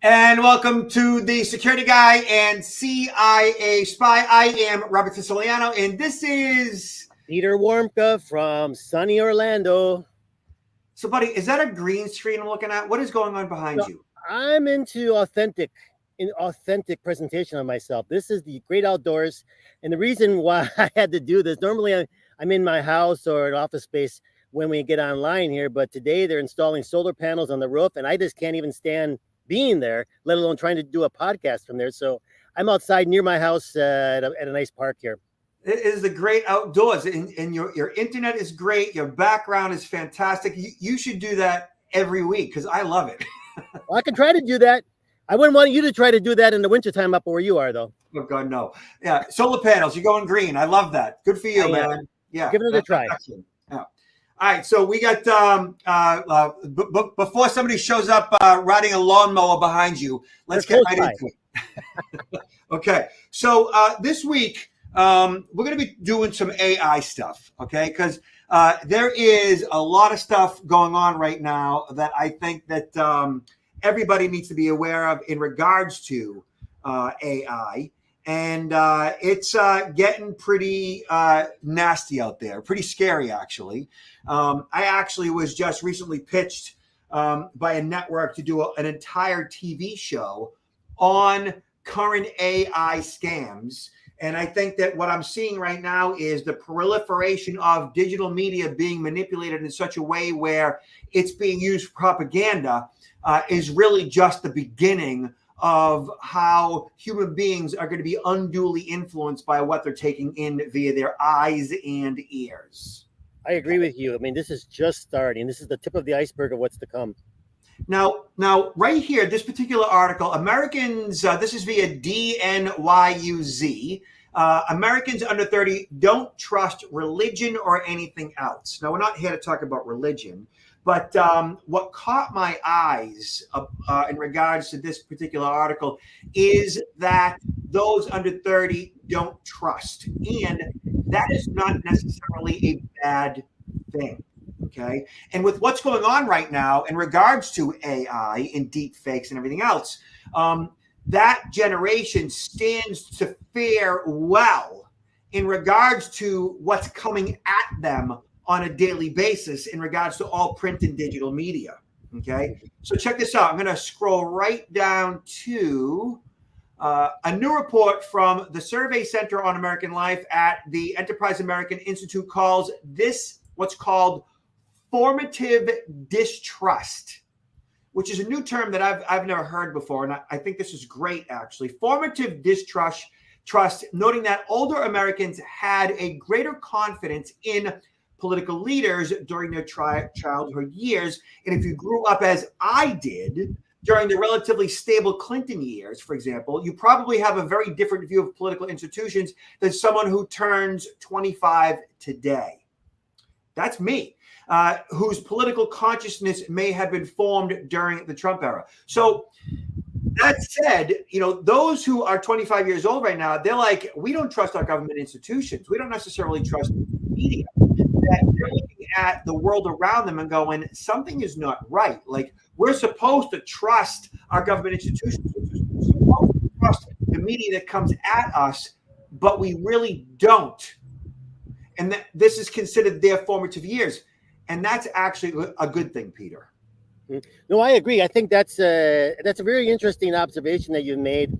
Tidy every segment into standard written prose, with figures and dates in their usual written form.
And welcome to the Security Guy and CIA Spy. I am Robert Siciliano, and this is... Peter Warmka from sunny Orlando. So, buddy, is that a green screen I'm looking at? What is going on behind you? I'm into authentic presentation of myself. This is the great outdoors. And the reason why I had to do this, normally I'm in my house or an office space when we get online here, but today they're installing solar panels on the roof, and I just can't even stand being there, let alone trying to do a podcast from there. So I'm outside near my house at a nice park here. It is the great outdoors, and your internet is great. Your background is fantastic. You should do that every week because I love it. Well, I can try to do that. I wouldn't want you to try to do that in the wintertime up where you are, though. Oh, God, no. Yeah, solar panels, you're going green. I love that. Good for you, man. Yeah. Give it a try. Excellent. Yeah. All right, so we got before somebody shows up riding a lawnmower behind you, let's get right into it. Okay, so this week we're going to be doing some AI stuff, okay? Because there is a lot of stuff going on right now that I think that everybody needs to be aware of in regards to AI. And it's getting pretty nasty out there, pretty scary, actually. I actually was just recently pitched by a network to do an entire TV show on current AI scams. And I think that what I'm seeing right now is the proliferation of digital media being manipulated in such a way where it's being used for propaganda is really just the beginning of how human beings are going to be unduly influenced by what they're taking in via their eyes and ears. I agree with you. I mean, this is just starting. This is the tip of the iceberg of what's to come. Now, right here, this particular article, Americans, this is via DNYUZ. Americans under 30 don't trust religion or anything else. Now, we're not here to talk about religion. But what caught my eyes in regards to this particular article is that those under 30 don't trust. And that is not necessarily a bad thing, okay? And with what's going on right now in regards to AI and deep fakes and everything else, that generation stands to fare well in regards to what's coming at them on a daily basis in regards to all print and digital media. Okay, so check this out. I'm going to scroll right down to a new report from the Survey Center on American Life at the Enterprise American Institute calls this what's called formative distrust, which is a new term that I've never heard before, and I think this is great, actually. Formative distrust, noting that older Americans had a greater confidence in political leaders during their childhood years. And if you grew up as I did during the relatively stable Clinton years, for example, you probably have a very different view of political institutions than someone who turns 25 today. That's me, whose political consciousness may have been formed during the Trump era. So that said, those who are 25 years old right now, they're like, we don't trust our government institutions. We don't necessarily trust media. That they're looking at the world around them and going, something is not right. Like, we're supposed to trust our government institutions. We're supposed to trust the media that comes at us, but we really don't. And this is considered their formative years. And that's actually a good thing, Peter. No, I agree. I think that's a very interesting observation that you've made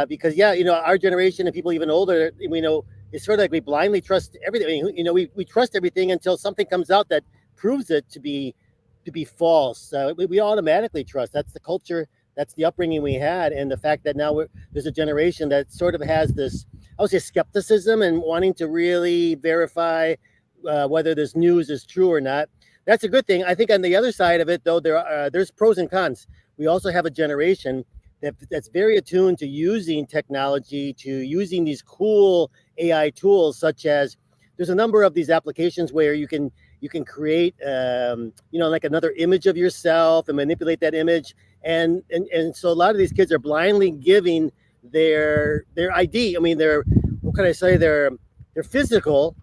because, our generation and people even older, it's sort of like we blindly trust everything. We trust everything until something comes out that proves it to be false. We automatically trust. That's the culture. That's the upbringing we had, and the fact that now there's a generation that sort of has this, I would say, skepticism and wanting to really verify whether this news is true or not. That's a good thing. I think on the other side of it, though, there's pros and cons. We also have a generation that's very attuned to using technology, to using these cool AI tools, such as there's a number of these applications where you can create like another image of yourself and manipulate that image, and so a lot of these kids are blindly giving their ID. I mean, their physical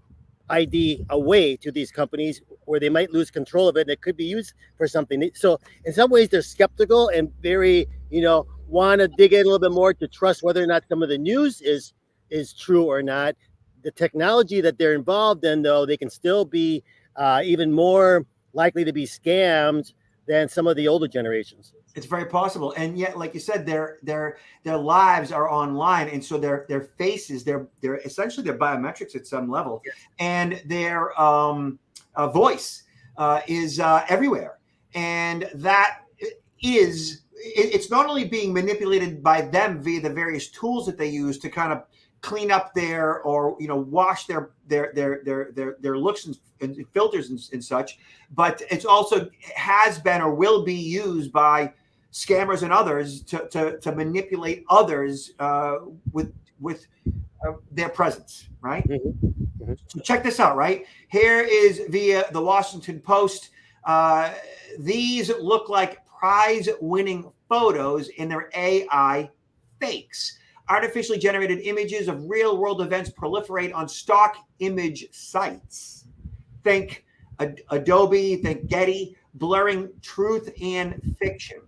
ID away to these companies where they might lose control of it and it could be used for something. So in some ways they're skeptical and very, want to dig in a little bit more to trust whether or not some of the news is true or not. The technology that they're involved in, though, they can still be even more likely to be scammed than some of the older generations. It's very possible, and yet, like you said, their lives are online, and so their faces, they're essentially their biometrics at some level, and their voice is everywhere, and that it's not only being manipulated by them via the various tools that they use to kind of clean up wash their looks and filters and such, but it's also has been or will be used by scammers and others to manipulate others with their presence, right? Mm-hmm. Mm-hmm. So check this out, right? Here is via the Washington Post. These look like prize-winning photos in their AI fakes. Artificially generated images of real-world events proliferate on stock image sites. Think Adobe, think Getty, blurring truth and fiction.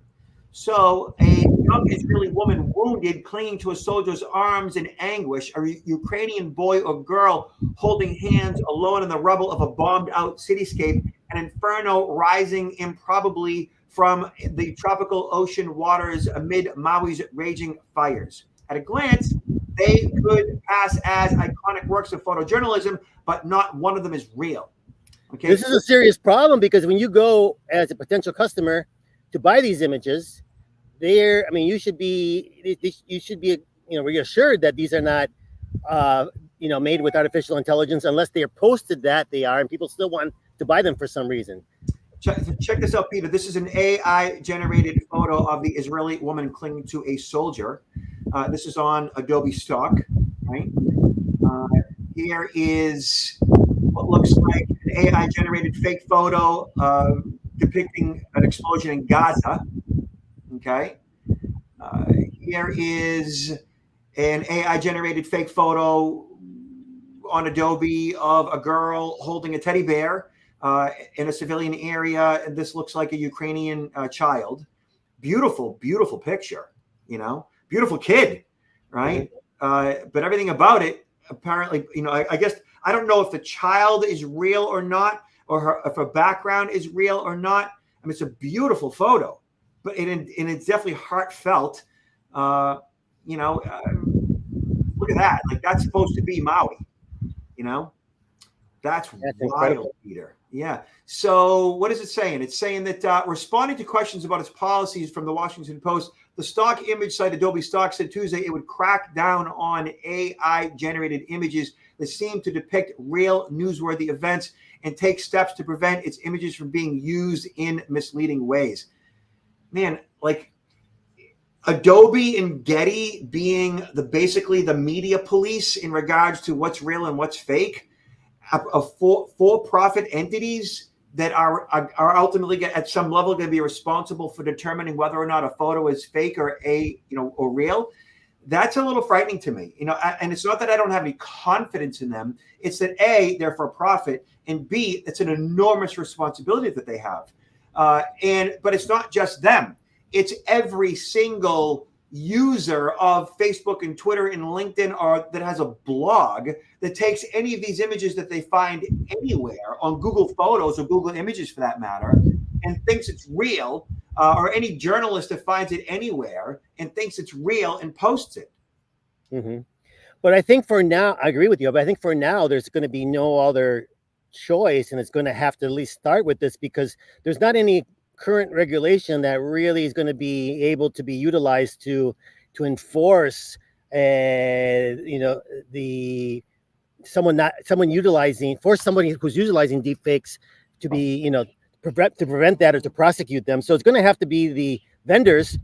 So a young Israeli woman wounded, clinging to a soldier's arms in anguish, a Ukrainian boy or girl holding hands alone in the rubble of a bombed-out cityscape, an inferno rising improbably from the tropical ocean waters amid Maui's raging fires. At a glance, they could pass as iconic works of photojournalism, but not one of them is real. Okay, this is a serious problem because when you go as a potential customer to buy these images, you should be reassured that these are not made with artificial intelligence, unless they are posted that they are, and people still want to buy them for some reason. Check this out, Peter. This is an AI generated photo of the Israeli woman clinging to a soldier. This is on Adobe stock, right? Here is what looks like an AI generated fake photo depicting an explosion in Gaza. Okay. Here is an AI generated fake photo on Adobe of a girl holding a teddy bear in a civilian area. And this looks like a Ukrainian child. Beautiful, beautiful picture, beautiful kid, right? But everything about it, apparently, I guess, I don't know if the child is real or not, or if her background is real or not. I mean, it's a beautiful photo. But it's definitely heartfelt. Look at that. Like, that's supposed to be Maui. That's wild, incredible. Peter. Yeah. So what is it saying? It's saying that responding to questions about its policies from the Washington Post, the stock image site Adobe Stock said Tuesday it would crack down on AI-generated images that seem to depict real newsworthy events and take steps to prevent its images from being used in misleading ways. Man, like Adobe and Getty being basically the media police in regards to what's real and what's fake, for-profit entities that are ultimately at some level going to be responsible for determining whether or not a photo is fake or or real. That's a little frightening to me, and it's not that I don't have any confidence in them. It's that A, they're for profit, and B, it's an enormous responsibility that they have. But it's not just them. It's every single user of Facebook and Twitter and LinkedIn or that has a blog that takes any of these images that they find anywhere on Google Photos or Google Images for that matter and thinks it's real, or any journalist that finds it anywhere and thinks it's real and posts it. Mm-hmm. But I think for now, I agree with you, but I think for now there's going to be no other choice, and it's going to have to at least start with this because there's not any current regulation that really is going to be able to be utilized to enforce somebody who's utilizing deepfakes to be prevent that or to prosecute them. So it's going to have to be the vendors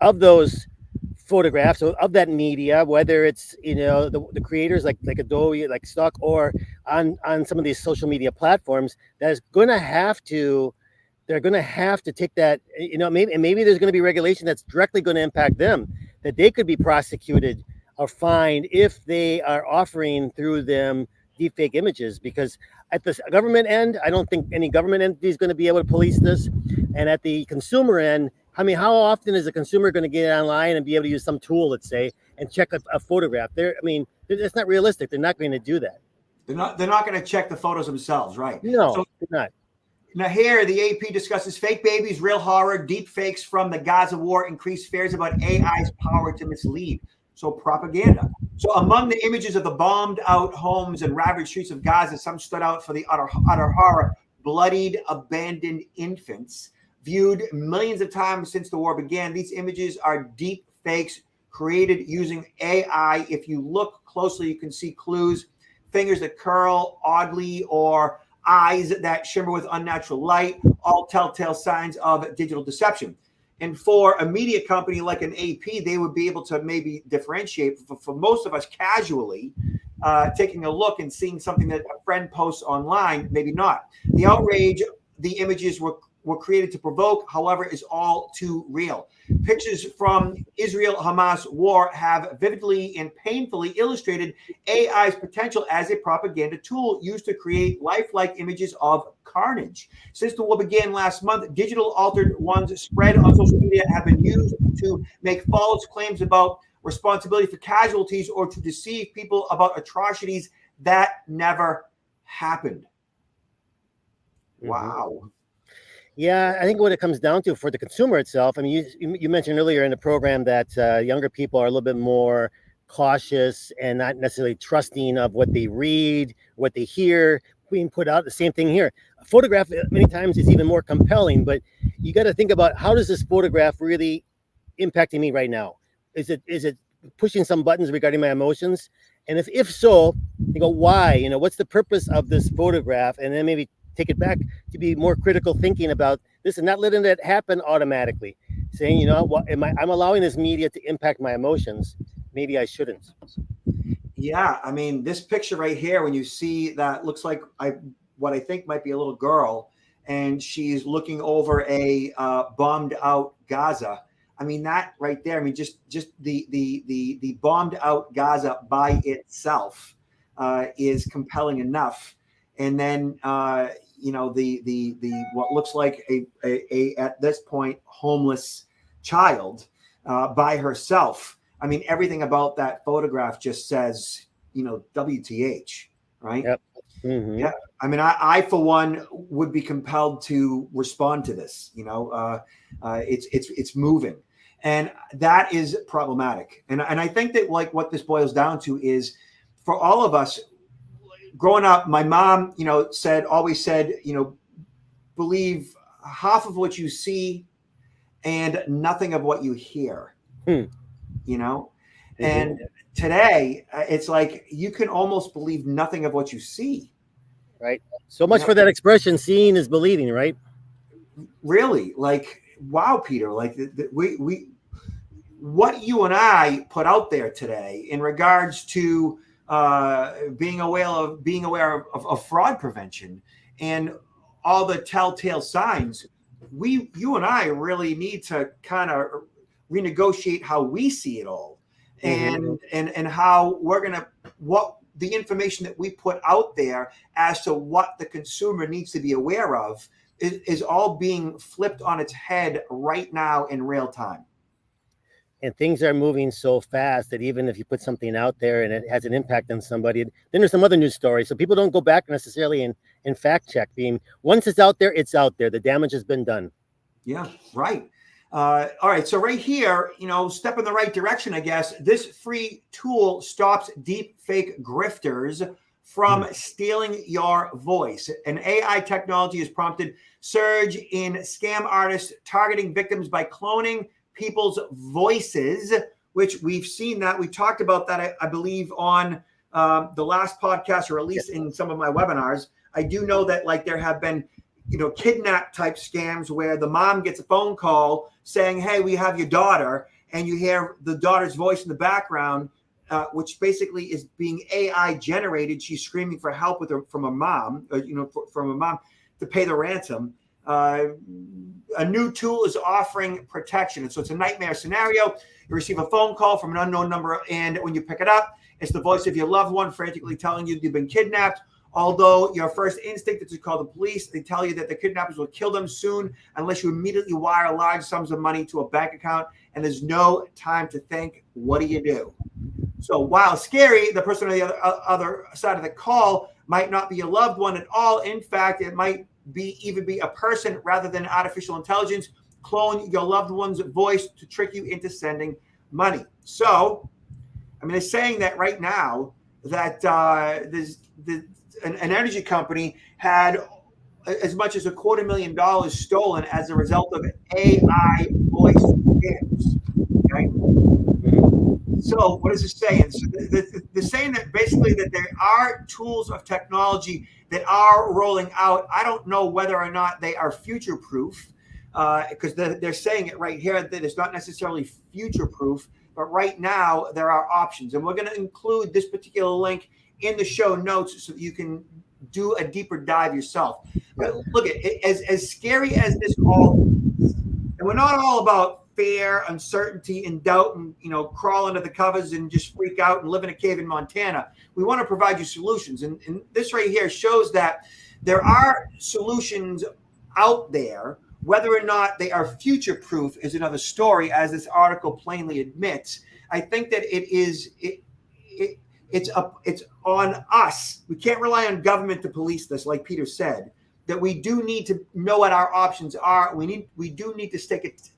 of those photographs of that media, whether it's the creators like Adobe, like Stock, or on some of these social media platforms, they're going to have to take that, maybe there's going to be regulation that's directly going to impact them, that they could be prosecuted or fined if they are offering through them deepfake images, because at the government end, I don't think any government entity is going to be able to police this. And at the consumer end, I mean, how often is a consumer going to get online and be able to use some tool, let's say, and check a photograph? It's not realistic. They're not going to do that. They're not going to check the photos themselves, right? No, So they're not. now here, the AP discusses fake babies, real horror, deep fakes from the Gaza war, increased fears about AI's power to mislead. So propaganda. So among the images of the bombed out homes and ravaged streets of Gaza, some stood out for the utter horror. Bloodied, abandoned infants, viewed millions of times since the war began. These images are deep fakes created using AI. If you look closely, you can see clues, fingers that curl oddly, or eyes that shimmer with unnatural light, all telltale signs of digital deception. And for a media company like an AP, they would be able to maybe differentiate. For most of us casually, taking a look and seeing something that a friend posts online, maybe not. The outrage the images were created to provoke, however, is all too real. Pictures from Israel-Hamas war have vividly and painfully illustrated AI's potential as a propaganda tool used to create lifelike images of carnage. Since the war began last month, digital altered ones spread on social media have been used to make false claims about responsibility for casualties or to deceive people about atrocities that never happened. Wow. Yeah, I think what it comes down to for the consumer itself, I mean, you mentioned earlier in the program that younger people are a little bit more cautious and not necessarily trusting of what they read, what they hear being put out. The same thing here. A photograph many times is even more compelling, but you got to think about, how does this photograph really impacting me right now? Is it pushing some buttons regarding my emotions? And if so, you go, why? You know, what's the purpose of this photograph? And then maybe take it back to be more critical thinking about this and not letting it happen automatically. Saying, you know, what I'm allowing this media to impact my emotions. Maybe I shouldn't. Yeah, I mean, this picture right here, when you see that, looks like what I think might be a little girl, and she's looking over a bombed out Gaza. I mean, that right there. I mean, just the bombed out Gaza by itself is compelling enough. And then you know, the what looks like a at this point homeless child by herself. I mean, everything about that photograph just says, you know, WTH, right? Yep. Mm-hmm. Yeah. I mean, I for one would be compelled to respond to this. You know, it's moving, and that is problematic. And I think that, like, what this boils down to is, for all of us growing up, my mom, you know, always said, you know, believe half of what you see and nothing of what you hear. You know, and today it's like you can almost believe nothing of what you see. Right. So much for that expression, seeing is believing, right? Really, like, wow, Peter, like we what you and I put out there today in regards to being aware of fraud prevention and all the telltale signs, you and I really need to kind of renegotiate how we see it all, and how we're gonna, what the information that we put out there as to what the consumer needs to be aware of is all being flipped on its head right now in real time. And things are moving so fast that even if you put something out there and it has an impact on somebody, then there's some other news stories. So people don't go back necessarily and fact check. Being, once it's out there, it's out there. The damage has been done. Yeah, right. All right. So right here, you know, step in the right direction, I guess. This free tool stops deep fake grifters from stealing your voice. An AI technology has prompted surge in scam artists targeting victims by cloning people's voices, which we've seen that. We talked about that, I believe, on the last podcast, or at least in some of my webinars. I do know that, like, there have been, you know, kidnap type scams where the mom gets a phone call saying, hey, we have your daughter, and you hear the daughter's voice in the background, which basically is being AI generated. She's screaming for help from a mom, from a mom to pay the ransom. A new tool is offering protection. And so it's a nightmare scenario. You receive a phone call from an unknown number, and when you pick it up, it's the voice of your loved one frantically telling you you've been kidnapped. Although your first instinct is to call the police, they tell you that the kidnappers will kill them soon unless you immediately wire large sums of money to a bank account, and there's no time to think. What do you do? So while scary, the person on the other side of the call might not be a loved one at all. In fact, it might even be a person rather than artificial intelligence. Clone your loved one's voice to trick you into sending money. So, I mean, they're saying that right now that an energy company had as much as $250,000 stolen as a result of AI voice scams. Okay. So what is it saying? So they're saying that basically that there are tools of technology that are rolling out. I don't know whether or not they are future-proof, because they're saying it right here that it's not necessarily future-proof, but right now there are options. And we're going to include this particular link in the show notes so that you can do a deeper dive yourself. But look, as scary as this all is, and we're not all about fear, uncertainty, and doubt, and crawl under the covers and just freak out and live in a cave in Montana. We want to provide you solutions, and this right here shows that there are solutions out there. Whether or not they are future-proof is another story, as this article plainly admits. I think that it's on us. We can't rely on government to police this, like Peter said. That we do need to know what our options are. We do need to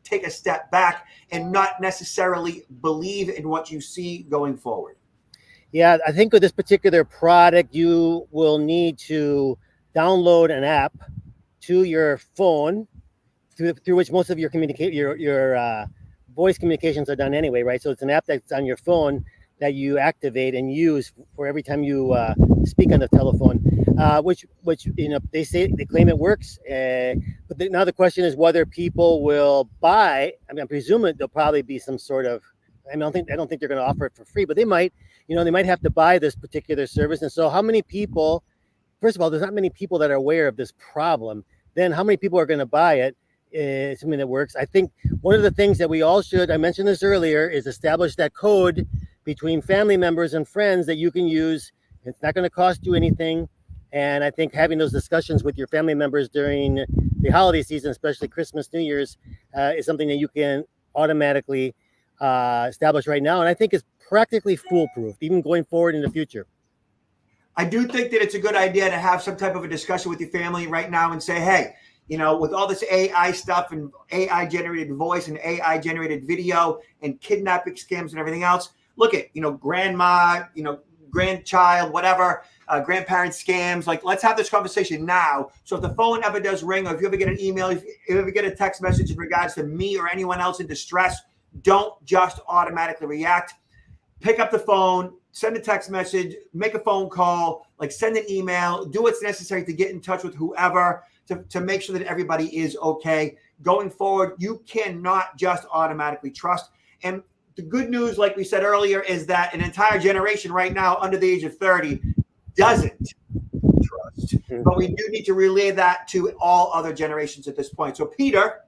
take a step back and not necessarily believe in what you see going forward. Yeah, I think with this particular product, you will need to download an app to your phone, through which most of your voice communications are done anyway, right? So it's an app that's on your phone that you activate and use for every time you speak on the telephone, which they claim it works. But now the question is whether people will buy. I mean, I'm presuming there'll probably be some sort of. I don't think they're going to offer it for free, but they might. They might have to buy this particular service. And so, how many people? First of all, there's not many people that are aware of this problem. Then, how many people are going to buy it? Something that works. I think one of the things that we all should. I mentioned this earlier, is establish that code between family members and friends that you can use. It's not going to cost you anything. And I think having those discussions with your family members during the holiday season, especially Christmas, New Year's, is something that you can automatically establish right now. And I think it's practically foolproof, even going forward in the future. I do think that it's a good idea to have some type of a discussion with your family right now and say, hey, with all this AI stuff and AI generated voice and AI generated video and kidnapping scams and everything else, look at, grandma, grandchild, whatever, grandparent scams. Like, let's have this conversation now. So if the phone ever does ring, or if you ever get an email, if you ever get a text message in regards to me or anyone else in distress, don't just automatically react. Pick up the phone, send a text message, make a phone call, send an email, do what's necessary to get in touch with whoever to make sure that everybody is okay. Going forward, you cannot just automatically trust. And the good news, like we said earlier, is that an entire generation right now under the age of 30 doesn't trust. But we do need to relay that to all other generations at this point. So, Peter,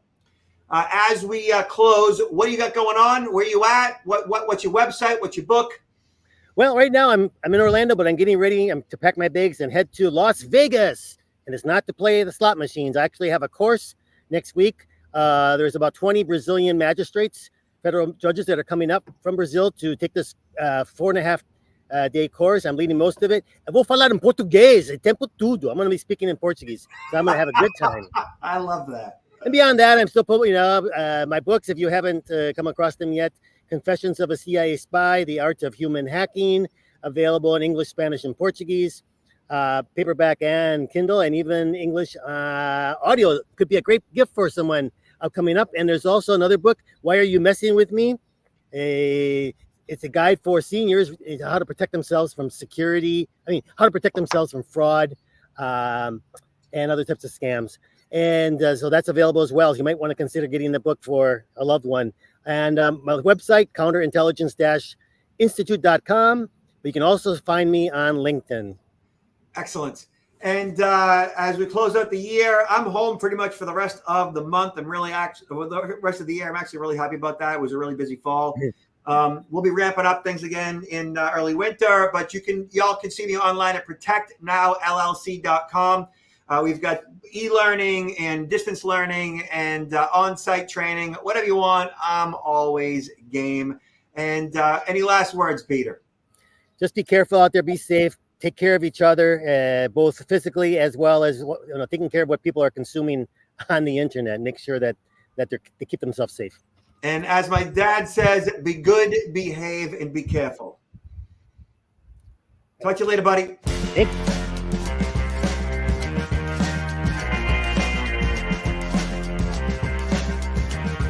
as we close, what do you got going on? Where are you at? What's your website? What's your book? Well, right now I'm in Orlando, but I'm getting ready to pack my bags and head to Las Vegas. And it's not to play the slot machines. I actually have a course next week. There's about 20 Brazilian magistrates, federal judges that are coming up from Brazil to take this 4.5 day course. I'm leading most of it. Eu vou falar em português, o tempo todo. I'm going to be speaking in Portuguese. So I'm going to have a good time. I love that. And beyond that, I'm still putting, my books, if you haven't come across them yet, Confessions of a CIA Spy, The Art of Human Hacking, available in English, Spanish, and Portuguese, paperback and Kindle, and even English audio. Could be a great gift for someone coming up. And there's also another book, Why Are You Messing With Me? It's a guide for seniors, how to protect themselves from how to protect themselves from fraud and other types of scams. And so that's available as well. So you might want to consider getting the book for a loved one. And my website, counterintelligence-institute.com. But you can also find me on LinkedIn. Excellent. And as we close out the year, I'm home pretty much for the rest of the month. I'm really the rest of the year. I'm actually really happy about that. It was a really busy fall. We'll be ramping up things again in early winter, but y'all can see me online at protectnowllc.com. We've got e-learning and distance learning and on-site training, whatever you want. I'm always game. And any last words, Peter? Just be careful out there. Be safe. Take care of each other, both physically as well as taking care of what people are consuming on the internet. Make sure that they keep themselves safe. And as my dad says, be good, behave, and be careful. Talk to you later, buddy. Thanks.